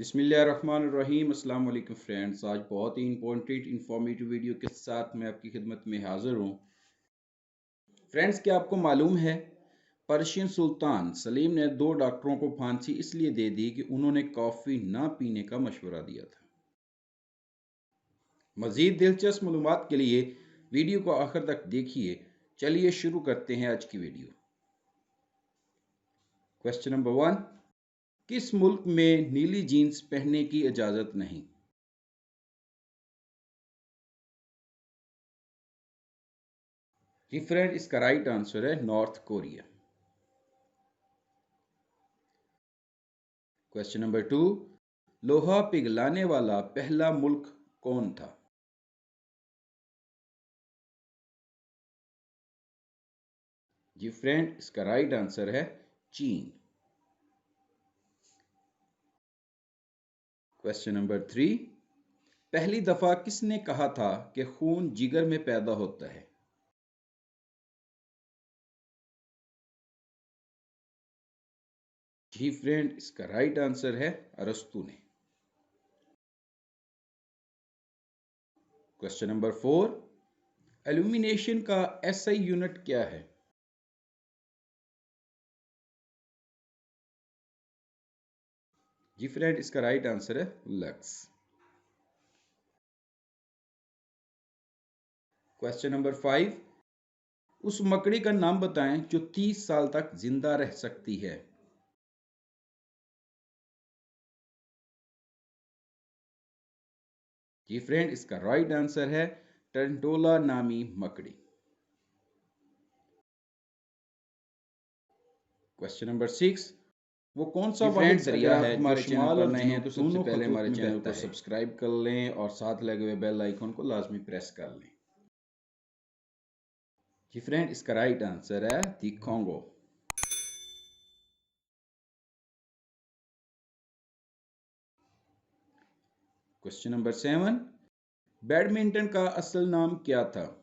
बिस्मिल्लाहिर्रहमानिर्रहीम। अस्सलाम वालेकुम फ्रेंड्स। आज बहुत ही इंपॉर्टेंट इंफॉर्मेटिव वीडियो के साथ मैं आपकी खिदमत में हाजिर हूँ। फ्रेंड्स, क्या आपको मालूम है पर्शियन सुल्तान सलीम ने 2 डॉक्टरों को फांसी इसलिए दे दी कि उन्होंने कॉफ़ी ना पीने का मशवरा दिया था। मज़ीद दिलचस्प मालूमात के लिए वीडियो को आखिर तक देखिए। चलिए शुरू करते हैं आज की वीडियो। क्वेश्चन नंबर 1, किस मुल्क में नीली जीन्स पहनने की इजाज़त नहीं? जी फ्रेंड, इसका राइट आंसर है नॉर्थ कोरिया। क्वेश्चन नंबर 2, लोहा पिघलाने वाला पहला मुल्क कौन था? जी फ्रेंड, इसका राइट आंसर है चीन। क्वेश्चन नंबर 3, पहली दफा किसने कहा था कि खून जिगर में पैदा होता है? जी फ्रेंड, इसका राइट आंसर है अरस्तु ने। क्वेश्चन नंबर 4, एल्यूमिनेशन का एसआई यूनिट क्या है? जी फ्रेंड, इसका राइट आंसर है लक्स। क्वेश्चन नंबर 5, उस मकड़ी का नाम बताएं जो 30 साल तक जिंदा रह सकती है। जी फ्रेंड, इसका राइट आंसर है टरंटोला नामी मकड़ी। क्वेश्चन नंबर 6, वो कौन सा वाहिद दरिया है हमारे चैनल पर नए हैं तो सबसे पहले हमारे चैनल को सब्सक्राइब कर लें और साथ लगे हुए बेल आइकन को लाजमी प्रेस कर लें। जी फ्रेंड, इसका राइट आंसर है दी कॉन्गो। क्वेश्चन नंबर 7, बैडमिंटन का असल नाम क्या था?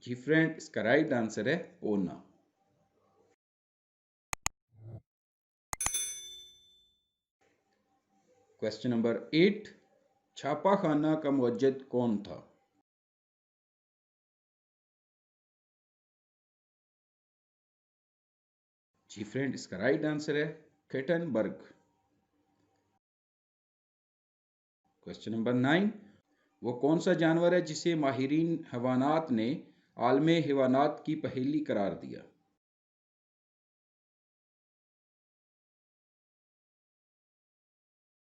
जी फ्रेंड, इसका राइट आंसर है पोना। क्वेश्चन नंबर 8, छापा खाना का मुअज्जिद कौन था? जी फ्रेंड, इसका राइट आंसर है केटनबर्ग। क्वेश्चन नंबर 9, वो कौन सा जानवर है जिसे माहिरीन हैवानात ने आलमे हैवानात की पहेली करार दिया?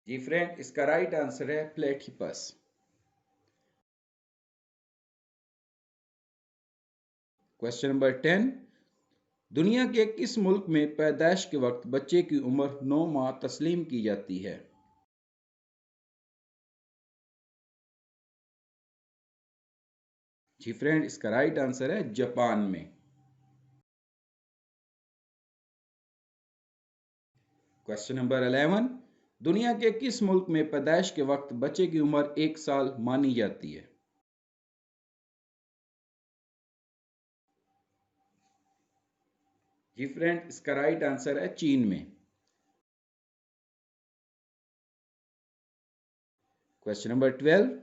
जी फ्रेंड, इसका राइट आंसर है प्लेटिपस। क्वेश्चन नंबर 10, दुनिया के किस मुल्क में पैदाइश के वक्त बच्चे की उम्र 9 माह तस्लीम की जाती है? जी फ्रेंड, इसका राइट आंसर है जापान में। क्वेश्चन नंबर 11, दुनिया के किस मुल्क में पैदाइश के वक्त बच्चे की उम्र 1 साल मानी जाती है? जी फ्रेंड, इसका राइट आंसर है चीन में। क्वेश्चन नंबर 12,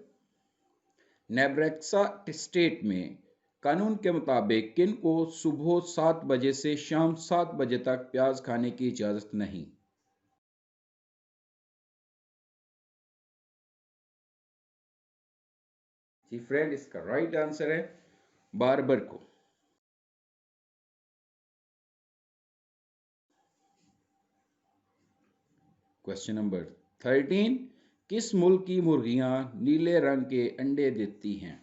नेब्रास्का स्टेट में कानून के मुताबिक किन को सुबह 7 बजे से शाम 7 बजे तक प्याज खाने की इजाज़त नहीं? जी फ्रेंड, इसका राइट आंसर है बार्बर को। क्वेश्चन नंबर 13, किस मुल्क की मुर्गियां नीले रंग के अंडे देती हैं?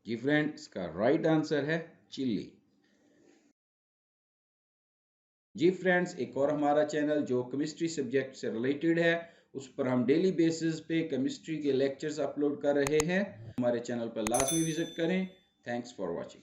जी फ्रेंड, इसका राइट आंसर है चिली। जी फ्रेंड्स, एक और हमारा चैनल जो केमिस्ट्री सब्जेक्ट से रिलेटेड है, उस पर हम डेली बेसिस पे केमिस्ट्री के लेक्चर्स अपलोड कर रहे हैं। हमारे चैनल पर लाजमी विजिट करें। Thanks for watching.